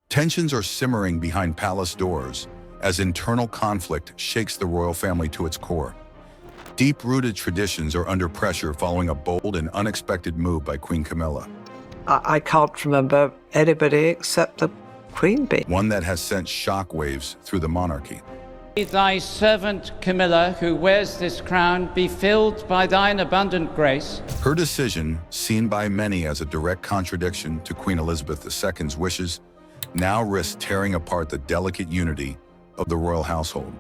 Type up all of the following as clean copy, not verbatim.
Tensions are simmering behind palace doors as internal conflict shakes the royal family to its core. Deep-rooted traditions are under pressure following a bold and unexpected move by Queen Camilla. I can't remember anybody except the Queen bee. One that has sent shockwaves through the monarchy. Thy servant Camilla, who wears this crown, be filled by thine abundant grace. Her decision, seen by many as a direct contradiction to Queen Elizabeth II's wishes, now risks tearing apart the delicate unity of the royal household.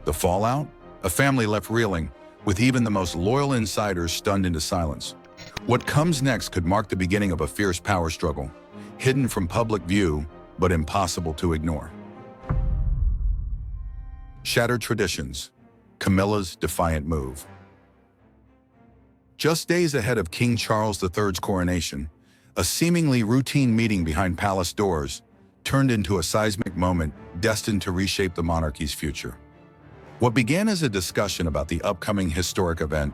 The fallout? A family left reeling, with even the most loyal insiders stunned into silence. What comes next could mark the beginning of a fierce power struggle, hidden from public view, but impossible to ignore. Shattered traditions, Camilla's defiant move. Just days ahead of King Charles III's coronation, a seemingly routine meeting behind palace doors turned into a seismic moment destined to reshape the monarchy's future. What began as a discussion about the upcoming historic event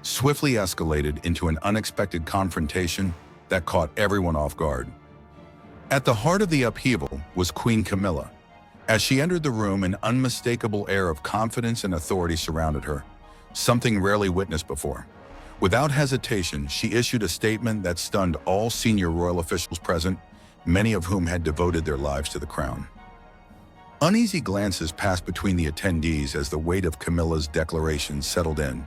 swiftly escalated into an unexpected confrontation that caught everyone off guard. At the heart of the upheaval was Queen Camilla. As she entered the room, an unmistakable air of confidence and authority surrounded her, something rarely witnessed before. Without hesitation, she issued a statement that stunned all senior royal officials present, many of whom had devoted their lives to the crown. Uneasy glances passed between the attendees as the weight of Camilla's declaration settled in.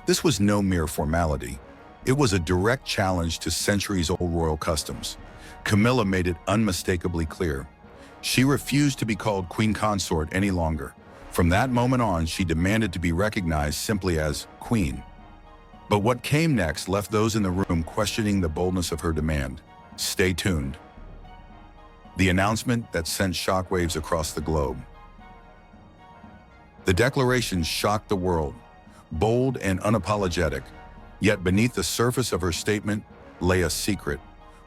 This was no mere formality. It was a direct challenge to centuries-old royal customs. Camilla made it unmistakably clear. She refused to be called Queen Consort any longer. From that moment on, she demanded to be recognized simply as Queen. But what came next left those in the room questioning the boldness of her demand. Stay tuned. The announcement that sent shockwaves across the globe. The declaration shocked the world, bold and unapologetic, yet beneath the surface of her statement lay a secret,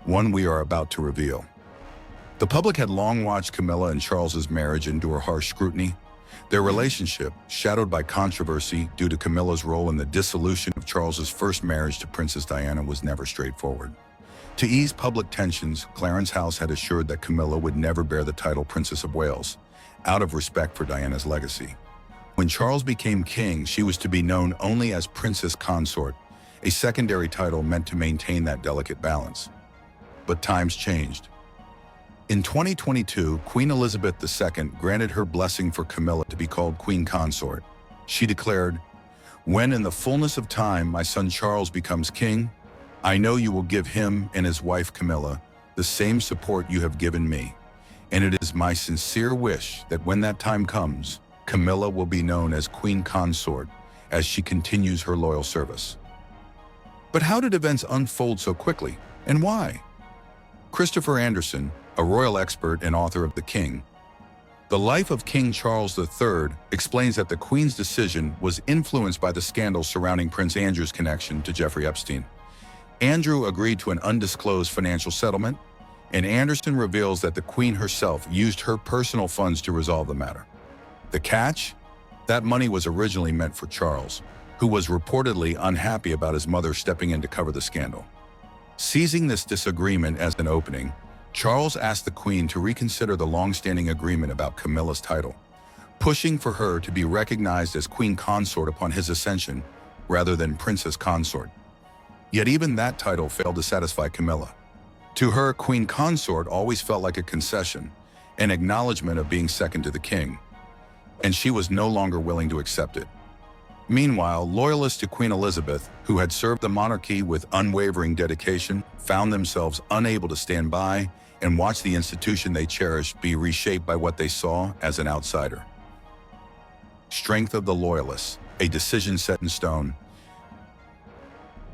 one we are about to reveal. The public had long watched Camilla and Charles's marriage endure harsh scrutiny. Their relationship, shadowed by controversy due to Camilla's role in the dissolution of Charles's first marriage to Princess Diana, was never straightforward. To ease public tensions, Clarence House had assured that Camilla would never bear the title Princess of Wales, out of respect for Diana's legacy. When Charles became king, she was to be known only as Princess Consort, a secondary title meant to maintain that delicate balance. But times changed. In 2022, Queen Elizabeth II granted her blessing for Camilla to be called Queen Consort. She declared, "When in the fullness of time my son Charles becomes king, I know you will give him and his wife Camilla the same support you have given me. And it is my sincere wish that when that time comes, Camilla will be known as Queen Consort as she continues her loyal service." But how did events unfold so quickly, and why? Christopher Anderson, a royal expert and author of The King, The Life of King Charles III, explains that the Queen's decision was influenced by the scandal surrounding Prince Andrew's connection to Jeffrey Epstein. Andrew agreed to an undisclosed financial settlement, and Anderson reveals that the Queen herself used her personal funds to resolve the matter. The catch? That money was originally meant for Charles, who was reportedly unhappy about his mother stepping in to cover the scandal. Seizing this disagreement as an opening, Charles asked the Queen to reconsider the long-standing agreement about Camilla's title, pushing for her to be recognized as Queen Consort upon his ascension, rather than Princess Consort. Yet even that title failed to satisfy Camilla. To her, Queen Consort always felt like a concession, an acknowledgement of being second to the king, and she was no longer willing to accept it. Meanwhile, loyalists to Queen Elizabeth, who had served the monarchy with unwavering dedication, found themselves unable to stand by and watch the institution they cherished be reshaped by what they saw as an outsider. Strength of the loyalists, a decision set in stone.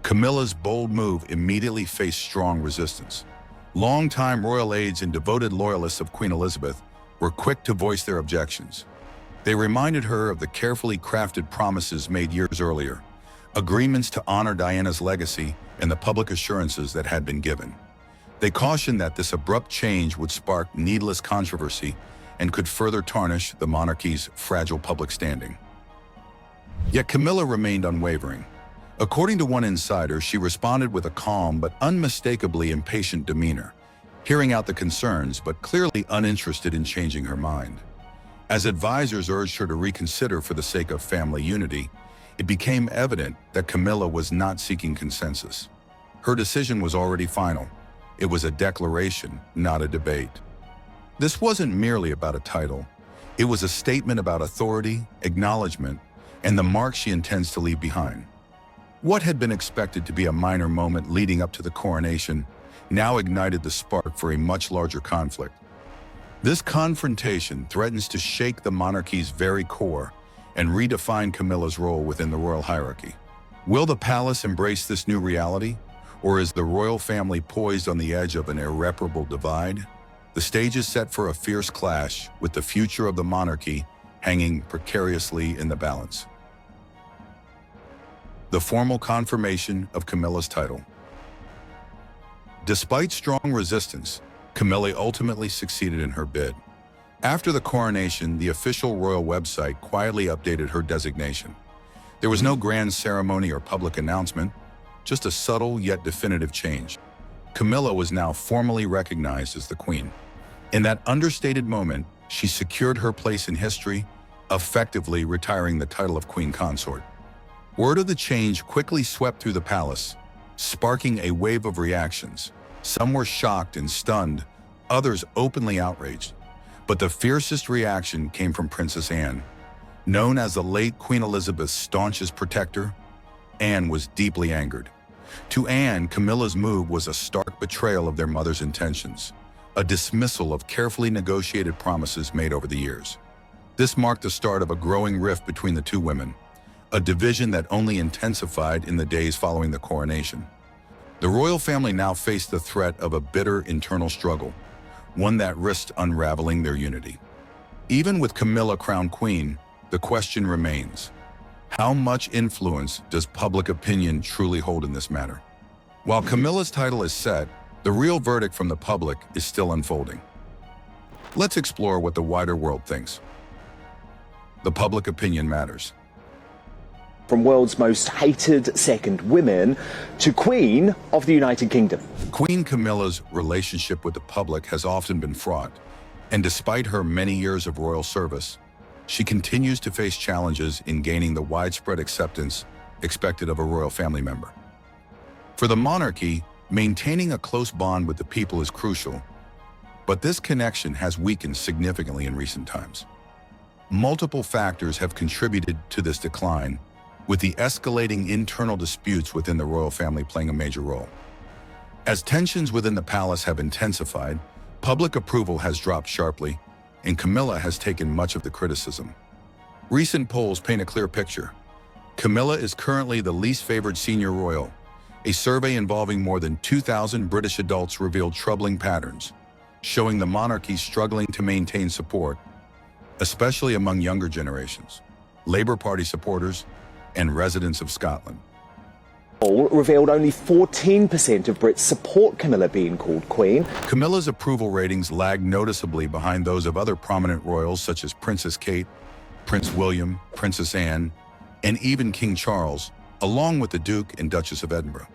Camilla's bold move immediately faced strong resistance. Longtime royal aides and devoted loyalists of Queen Elizabeth were quick to voice their objections. They reminded her of the carefully crafted promises made years earlier, agreements to honor Diana's legacy and the public assurances that had been given. They cautioned that this abrupt change would spark needless controversy and could further tarnish the monarchy's fragile public standing. Yet Camilla remained unwavering. According to one insider, she responded with a calm but unmistakably impatient demeanor. hearing out the concerns but clearly uninterested in changing her mind. As advisors urged her to reconsider for the sake of family unity, it became evident that Camilla was not seeking consensus. Her decision was already final. It was a declaration, not a debate. This wasn't merely about a title. It was a statement about authority, acknowledgement, and the mark she intends to leave behind. What had been expected to be a minor moment leading up to the coronation now ignited the spark for a much larger conflict. This confrontation threatens to shake the monarchy's very core and redefine Camilla's role within the royal hierarchy. Will the palace embrace this new reality, or is the royal family poised on the edge of an irreparable divide? The stage is set for a fierce clash, with the future of the monarchy hanging precariously in the balance. The formal confirmation of Camilla's title. Despite strong resistance, Camilla ultimately succeeded in her bid. After the coronation, the official royal website quietly updated her designation. There was no grand ceremony or public announcement, just a subtle yet definitive change. Camilla was now formally recognized as the queen. In that understated moment, she secured her place in history, effectively retiring the title of Queen Consort. Word of the change quickly swept through the palace, sparking a wave of reactions. Some were shocked and stunned, others openly outraged. But the fiercest reaction came from Princess Anne. Known as the late Queen Elizabeth's staunchest protector, Anne was deeply angered. To Anne, Camilla's move was a stark betrayal of their mother's intentions, a dismissal of carefully negotiated promises made over the years. This marked the start of a growing rift between the two women, a division that only intensified in the days following the coronation. The royal family now faced the threat of a bitter internal struggle, one that risked unraveling their unity. Even with Camilla crowned queen, the question remains: how much influence does public opinion truly hold in this matter? While Camilla's title is set, the real verdict from the public is still unfolding. Let's explore what the wider world thinks. The public opinion matters. From world's most hated second women to Queen of the United Kingdom. Queen Camilla's relationship with the public has often been fraught, and despite her many years of royal service, she continues to face challenges in gaining the widespread acceptance expected of a royal family member. For the monarchy, maintaining a close bond with the people is crucial, but this connection has weakened significantly in recent times. Multiple factors have contributed to this decline, with the escalating internal disputes within the royal family playing a major role. As tensions within the palace have intensified, public approval has dropped sharply, and Camilla has taken much of the criticism. Recent polls paint a clear picture. Camilla is currently the least favored senior royal. A survey involving more than 2,000 British adults revealed troubling patterns, showing the monarchy struggling to maintain support, especially among younger generations, Labour Party supporters, and residents of Scotland. Poll revealed only 14% of Brits support Camilla being called queen. Camilla's approval ratings lag noticeably behind those of other prominent royals such as Princess Kate, Prince William, Princess Anne, and even King Charles, along with the Duke and Duchess of Edinburgh.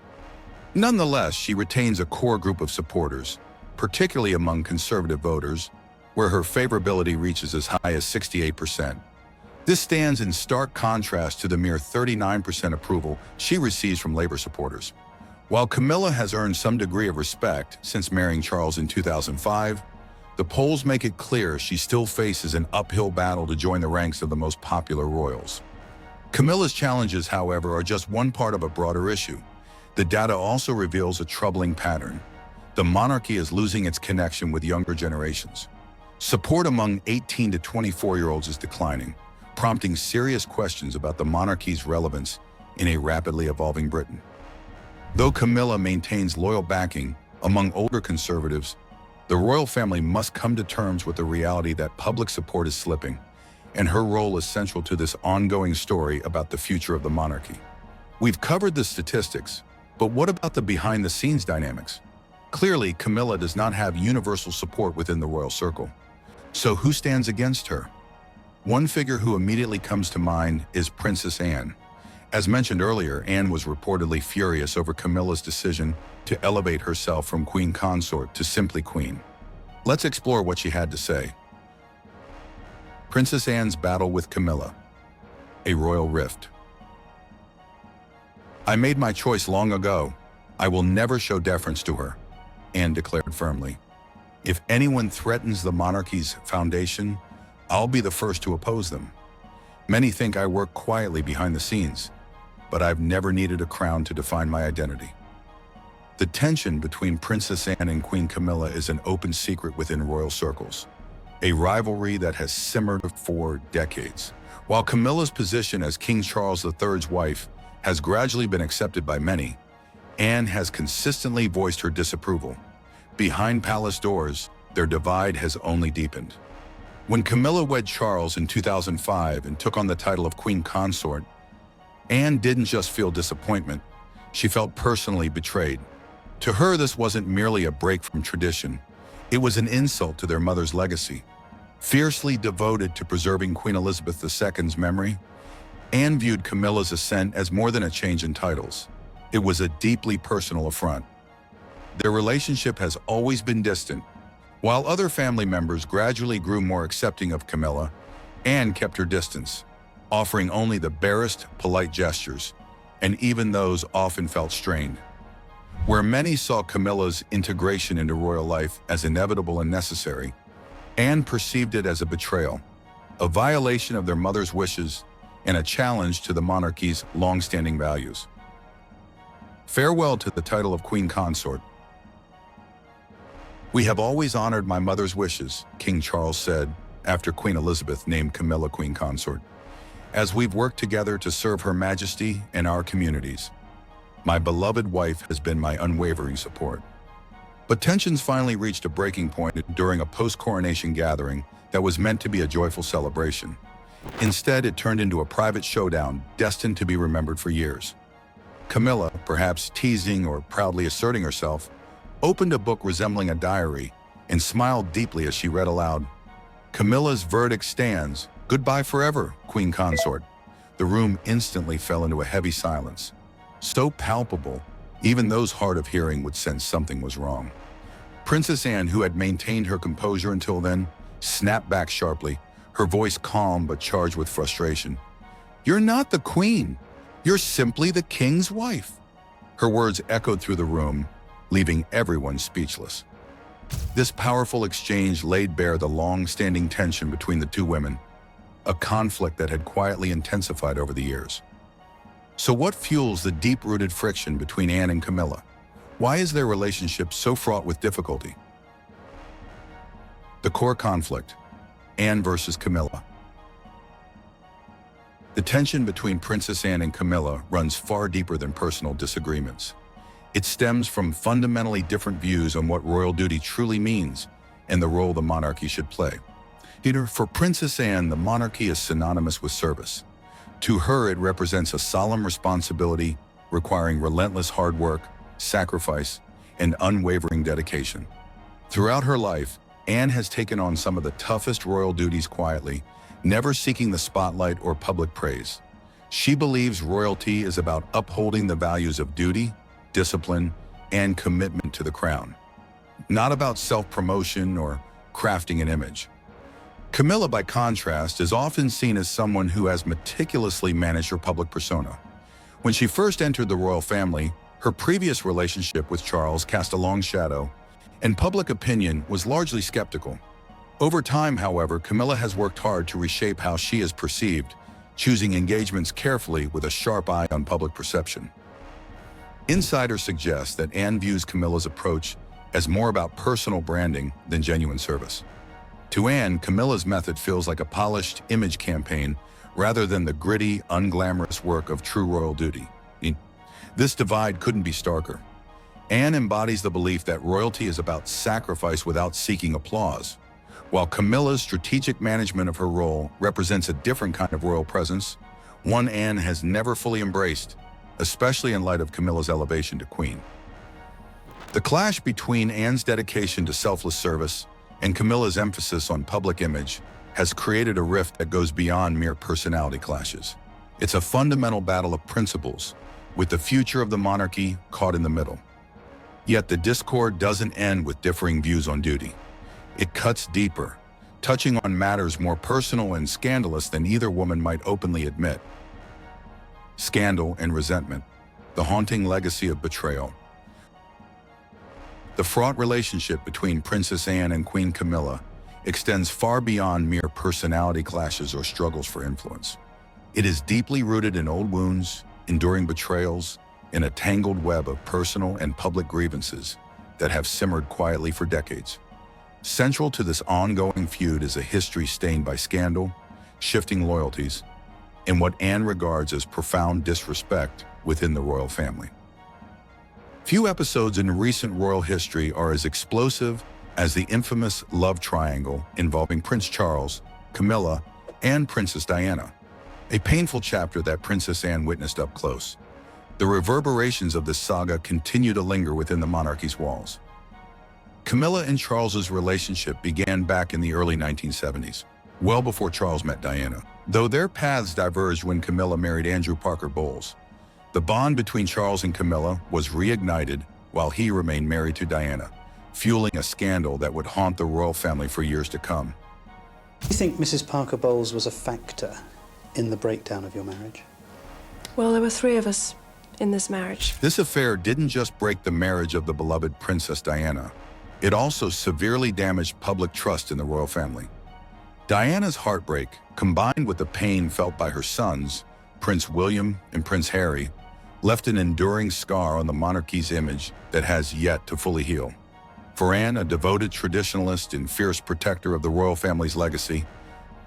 Nonetheless, she retains a core group of supporters, particularly among conservative voters, where her favorability reaches as high as 68%. This stands in stark contrast to the mere 39% approval she receives from Labour supporters. While Camilla has earned some degree of respect since marrying Charles in 2005, the polls make it clear she still faces an uphill battle to join the ranks of the most popular royals. Camilla's challenges, however, are just one part of a broader issue. The data also reveals a troubling pattern. The monarchy is losing its connection with younger generations. Support among 18 to 24-year-olds is declining, prompting serious questions about the monarchy's relevance in a rapidly evolving Britain. Though Camilla maintains loyal backing among older conservatives, the royal family must come to terms with the reality that public support is slipping, and her role is central to this ongoing story about the future of the monarchy. We've covered the statistics, but what about the behind-the-scenes dynamics? Clearly, Camilla does not have universal support within the royal circle. So who stands against her? One figure who immediately comes to mind is Princess Anne. As mentioned earlier, Anne was reportedly furious over Camilla's decision to elevate herself from Queen Consort to simply Queen. Let's explore what she had to say. Princess Anne's battle with Camilla. A royal rift. I made my choice long ago. I will never show deference to her, Anne declared firmly. If anyone threatens the monarchy's foundation, I'll be the first to oppose them. Many think I work quietly behind the scenes, but I've never needed a crown to define my identity. The tension between Princess Anne and Queen Camilla is an open secret within royal circles, a rivalry that has simmered for decades. While Camilla's position as King Charles III's wife has gradually been accepted by many, Anne has consistently voiced her disapproval. Behind palace doors, their divide has only deepened. When Camilla wed Charles in 2005 and took on the title of Queen Consort, Anne didn't just feel disappointment, she felt personally betrayed. To her, this wasn't merely a break from tradition, it was an insult to their mother's legacy. Fiercely devoted to preserving Queen Elizabeth II's memory, Anne viewed Camilla's ascent as more than a change in titles. It was a deeply personal affront. Their relationship has always been distant. While other family members gradually grew more accepting of Camilla, Anne kept her distance, offering only the barest polite gestures, and even those often felt strained. Where many saw Camilla's integration into royal life as inevitable and necessary, Anne perceived it as a betrayal, a violation of their mother's wishes, and a challenge to the monarchy's long-standing values. Farewell to the title of Queen Consort. We have always honored my mother's wishes, King Charles said after Queen Elizabeth named Camilla Queen Consort, as we've worked together to serve Her Majesty and our communities. My beloved wife has been my unwavering support. But tensions finally reached a breaking point during a post-coronation gathering that was meant to be a joyful celebration. Instead, it turned into a private showdown destined to be remembered for years. Camilla, perhaps teasing or proudly asserting herself, opened a book resembling a diary and smiled deeply as she read aloud, "Camilla's verdict stands. Goodbye forever, Queen Consort." The room instantly fell into a heavy silence, so palpable, even those hard of hearing would sense something was wrong. Princess Anne, who had maintained her composure until then, snapped back sharply, her voice calm but charged with frustration. "You're not the queen. You're simply the king's wife." Her words echoed through the room, leaving everyone speechless. This powerful exchange laid bare the long-standing tension between the two women, a conflict that had quietly intensified over the years. So what fuels the deep-rooted friction between Anne and Camilla? Why is their relationship so fraught with difficulty? The core conflict, Anne versus Camilla. The tension between Princess Anne and Camilla runs far deeper than personal disagreements. It stems from fundamentally different views on what royal duty truly means and the role the monarchy should play. For Princess Anne, the monarchy is synonymous with service. To her, it represents a solemn responsibility requiring relentless hard work, sacrifice, and unwavering dedication. Throughout her life, Anne has taken on some of the toughest royal duties quietly, never seeking the spotlight or public praise. She believes royalty is about upholding the values of duty, discipline, and commitment to the crown, not about self-promotion or crafting an image. Camilla, by contrast, is often seen as someone who has meticulously managed her public persona. When she first entered the royal family, her previous relationship with Charles cast a long shadow, and public opinion was largely skeptical. Over time, however, Camilla has worked hard to reshape how she is perceived, choosing engagements carefully with a sharp eye on public perception. Insiders suggest that Anne views Camilla's approach as more about personal branding than genuine service. To Anne, Camilla's method feels like a polished image campaign rather than the gritty, unglamorous work of true royal duty. This divide couldn't be starker. Anne embodies the belief that royalty is about sacrifice without seeking applause, while Camilla's strategic management of her role represents a different kind of royal presence, one Anne has never fully embraced, especially in light of Camilla's elevation to queen. The clash between Anne's dedication to selfless service and Camilla's emphasis on public image has created a rift that goes beyond mere personality clashes. It's a fundamental battle of principles, with the future of the monarchy caught in the middle. Yet the discord doesn't end with differing views on duty. It cuts deeper, touching on matters more personal and scandalous than either woman might openly admit. Scandal and resentment, the haunting legacy of betrayal. The fraught relationship between Princess Anne and Queen Camilla extends far beyond mere personality clashes or struggles for influence. It is deeply rooted in old wounds, enduring betrayals, and a tangled web of personal and public grievances that have simmered quietly for decades. Central to this ongoing feud is a history stained by scandal, shifting loyalties, and what Anne regards as profound disrespect within the royal family. Few episodes in recent royal history are as explosive as the infamous love triangle involving Prince Charles, Camilla, and Princess Diana, a painful chapter that Princess Anne witnessed up close. The reverberations of this saga continue to linger within the monarchy's walls. Camilla and Charles's relationship began back in the early 1970s, well before Charles met Diana. Though their paths diverged when Camilla married Andrew Parker Bowles, the bond between Charles and Camilla was reignited while he remained married to Diana, fueling a scandal that would haunt the royal family for years to come. Do you think Mrs. Parker Bowles was a factor in the breakdown of your marriage? Well, there were three of us in this marriage. This affair didn't just break the marriage of the beloved Princess Diana, it also severely damaged public trust in the royal family. Diana's heartbreak, combined with the pain felt by her sons, Prince William and Prince Harry, left an enduring scar on the monarchy's image that has yet to fully heal. For Anne, a devoted traditionalist and fierce protector of the royal family's legacy,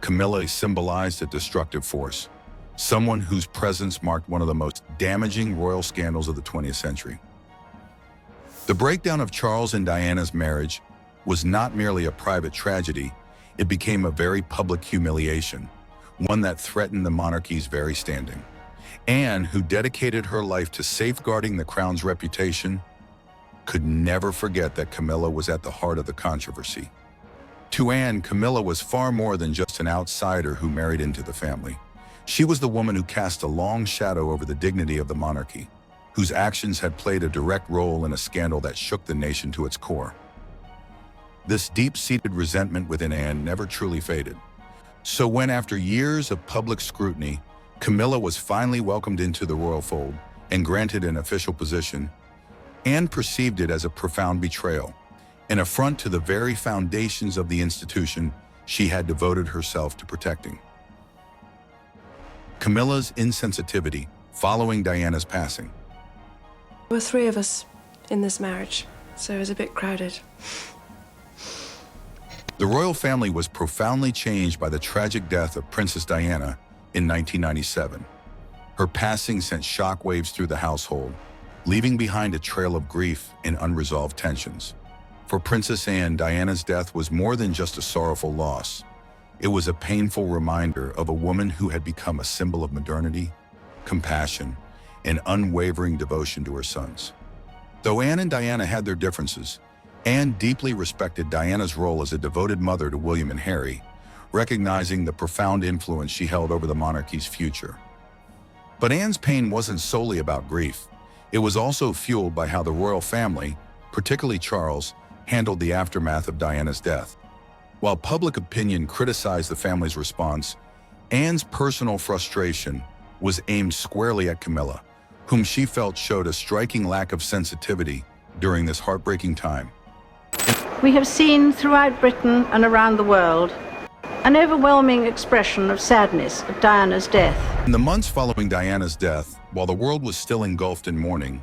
Camilla symbolized a destructive force, someone whose presence marked one of the most damaging royal scandals of the 20th century. The breakdown of Charles and Diana's marriage was not merely a private tragedy, it became a very public humiliation, one that threatened the monarchy's very standing. Anne, who dedicated her life to safeguarding the crown's reputation, could never forget that Camilla was at the heart of the controversy. To Anne, Camilla was far more than just an outsider who married into the family. She was the woman who cast a long shadow over the dignity of the monarchy, whose actions had played a direct role in a scandal that shook the nation to its core. This deep-seated resentment within Anne never truly faded. So when, after years of public scrutiny, Camilla was finally welcomed into the royal fold and granted an official position, Anne perceived it as a profound betrayal, an affront to the very foundations of the institution she had devoted herself to protecting. Camilla's insensitivity following Diana's passing. There were three of us in this marriage, so it was a bit crowded. The royal family was profoundly changed by the tragic death of Princess Diana in 1997. Her passing sent shockwaves through the household, leaving behind a trail of grief and unresolved tensions. For Princess Anne, Diana's death was more than just a sorrowful loss. It was a painful reminder of a woman who had become a symbol of modernity, compassion, and unwavering devotion to her sons. Though Anne and Diana had their differences, Anne deeply respected Diana's role as a devoted mother to William and Harry, recognizing the profound influence she held over the monarchy's future. But Anne's pain wasn't solely about grief. It was also fueled by how the royal family, particularly Charles, handled the aftermath of Diana's death. While public opinion criticized the family's response, Anne's personal frustration was aimed squarely at Camilla, whom she felt showed a striking lack of sensitivity during this heartbreaking time. We have seen throughout Britain and around the world an overwhelming expression of sadness at Diana's death. In the months following Diana's death, while the world was still engulfed in mourning,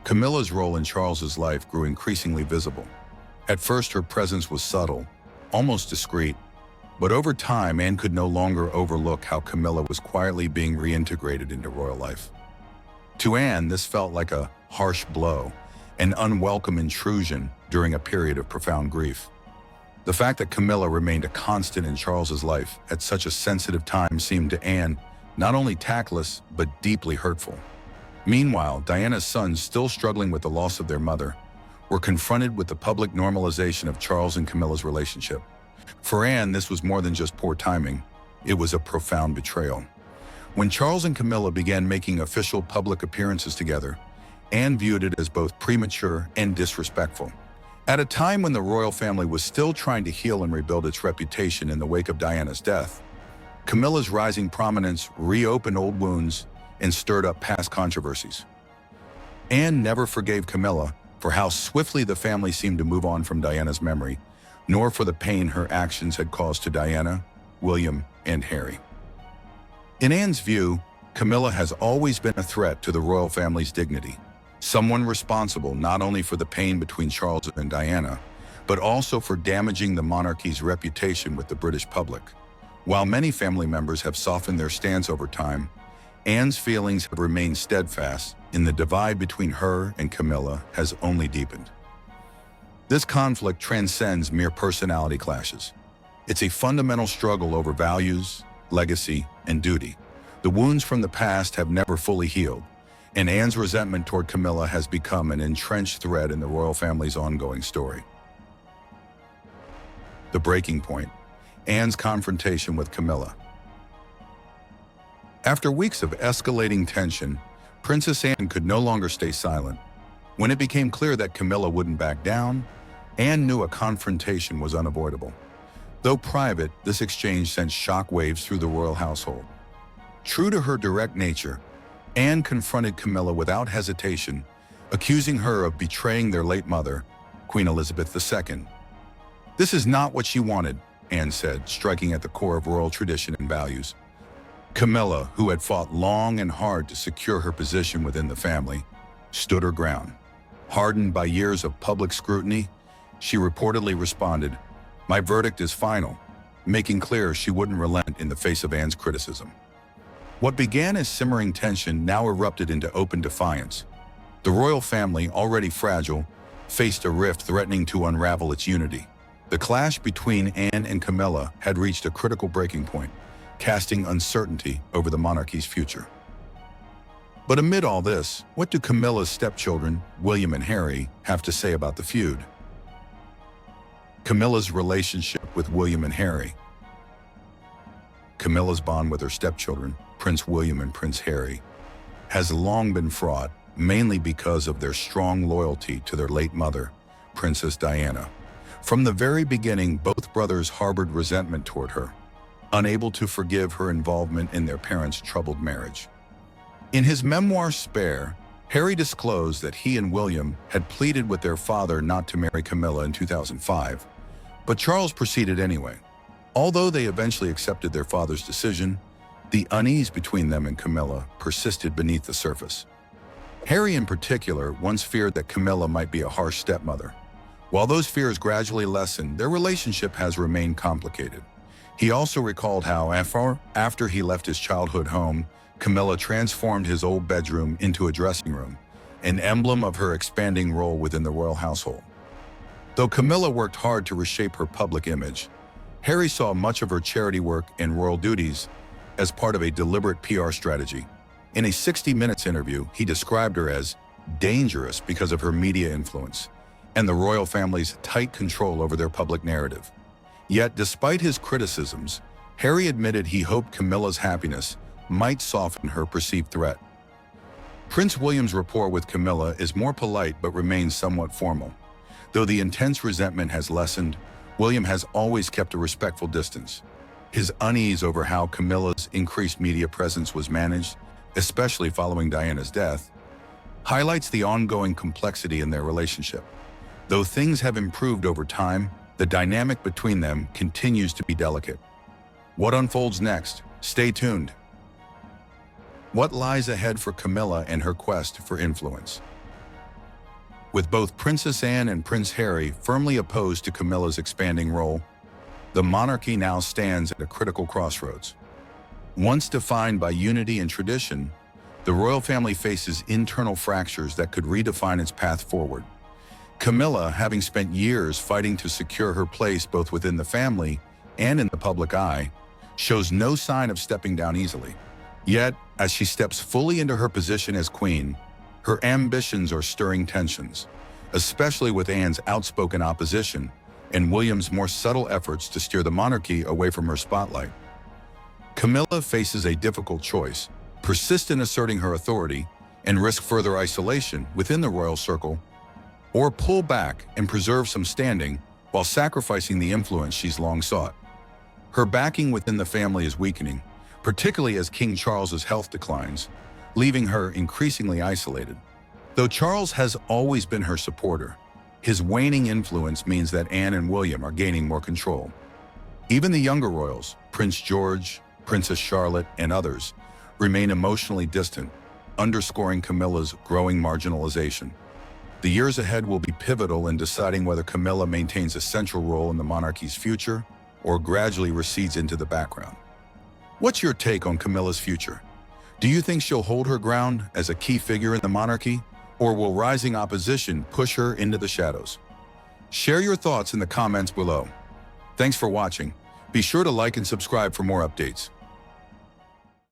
Camilla's role in Charles's life grew increasingly visible. At first, her presence was subtle, almost discreet, but over time, Anne could no longer overlook how Camilla was quietly being reintegrated into royal life. To Anne, this felt like a harsh blow, an unwelcome intrusion during a period of profound grief. The fact that Camilla remained a constant in Charles's life at such a sensitive time seemed to Anne not only tactless, but deeply hurtful. Meanwhile, Diana's sons, still struggling with the loss of their mother, were confronted with the public normalization of Charles and Camilla's relationship. For Anne, this was more than just poor timing. It was a profound betrayal. When Charles and Camilla began making official public appearances together, Anne viewed it as both premature and disrespectful. At a time when the royal family was still trying to heal and rebuild its reputation in the wake of Diana's death, Camilla's rising prominence reopened old wounds and stirred up past controversies. Anne never forgave Camilla for how swiftly the family seemed to move on from Diana's memory, nor for the pain her actions had caused to Diana, William, and Harry. In Anne's view, Camilla has always been a threat to the royal family's dignity, someone responsible not only for the pain between Charles and Diana, but also for damaging the monarchy's reputation with the British public. While many family members have softened their stance over time, Anne's feelings have remained steadfast, and the divide between her and Camilla has only deepened. This conflict transcends mere personality clashes. It's a fundamental struggle over values, legacy, and duty. The wounds from the past have never fully healed, and Anne's resentment toward Camilla has become an entrenched thread in the royal family's ongoing story. The breaking point: Anne's confrontation with Camilla. After weeks of escalating tension, Princess Anne could no longer stay silent. When it became clear that Camilla wouldn't back down, Anne knew a confrontation was unavoidable. Though private, this exchange sent shockwaves through the royal household. True to her direct nature, Anne confronted Camilla without hesitation, accusing her of betraying their late mother, Queen Elizabeth II. "This is not what she wanted," Anne said, striking at the core of royal tradition and values. Camilla, who had fought long and hard to secure her position within the family, stood her ground. Hardened by years of public scrutiny, she reportedly responded, "My verdict is final," making clear she wouldn't relent in the face of Anne's criticism. What began as simmering tension now erupted into open defiance. The royal family, already fragile, faced a rift threatening to unravel its unity. The clash between Anne and Camilla had reached a critical breaking point, casting uncertainty over the monarchy's future. But amid all this, what do Camilla's stepchildren, William and Harry, have to say about the feud? Camilla's relationship with William and Harry. Camilla's bond with her stepchildren, Prince William and Prince Harry, has long been fraught, mainly because of their strong loyalty to their late mother, Princess Diana. From the very beginning, both brothers harbored resentment toward her, unable to forgive her involvement in their parents' troubled marriage. In his memoir Spare, Harry disclosed that he and William had pleaded with their father not to marry Camilla in 2005, but Charles proceeded anyway. Although they eventually accepted their father's decision, the unease between them and Camilla persisted beneath the surface. Harry in particular once feared that Camilla might be a harsh stepmother. While those fears gradually lessened, their relationship has remained complicated. He also recalled how, after he left his childhood home, Camilla transformed his old bedroom into a dressing room, an emblem of her expanding role within the royal household. Though Camilla worked hard to reshape her public image, Harry saw much of her charity work and royal duties as part of a deliberate PR strategy. In a 60 Minutes interview, he described her as dangerous because of her media influence and the royal family's tight control over their public narrative. Yet, despite his criticisms, Harry admitted he hoped Camilla's happiness might soften her perceived threat. Prince William's rapport with Camilla is more polite but remains somewhat formal. Though the intense resentment has lessened, William has always kept a respectful distance. His unease over how Camilla's increased media presence was managed, especially following Diana's death, highlights the ongoing complexity in their relationship. Though things have improved over time, the dynamic between them continues to be delicate. What unfolds next? Stay tuned. What lies ahead for Camilla and her quest for influence? With both Princess Anne and Prince Harry firmly opposed to Camilla's expanding role, the monarchy now stands at a critical crossroads. Once defined by unity and tradition, the royal family faces internal fractures that could redefine its path forward. Camilla, having spent years fighting to secure her place both within the family and in the public eye, shows no sign of stepping down easily. Yet, as she steps fully into her position as queen, her ambitions are stirring tensions, especially with Anne's outspoken opposition and William's more subtle efforts to steer the monarchy away from her spotlight. Camilla faces a difficult choice: persist in asserting her authority and risk further isolation within the royal circle, or pull back and preserve some standing while sacrificing the influence she's long sought. Her backing within the family is weakening, particularly as King Charles's health declines, leaving her increasingly isolated. Though Charles has always been her supporter, his waning influence means that Anne and William are gaining more control. Even the younger royals, Prince George, Princess Charlotte, and others, remain emotionally distant, underscoring Camilla's growing marginalization. The years ahead will be pivotal in deciding whether Camilla maintains a central role in the monarchy's future or gradually recedes into the background. What's your take on Camilla's future? Do you think she'll hold her ground as a key figure in the monarchy, or will rising opposition push her into the shadows? Share your thoughts in the comments below. Thanks for watching. Be sure to like and subscribe for more updates.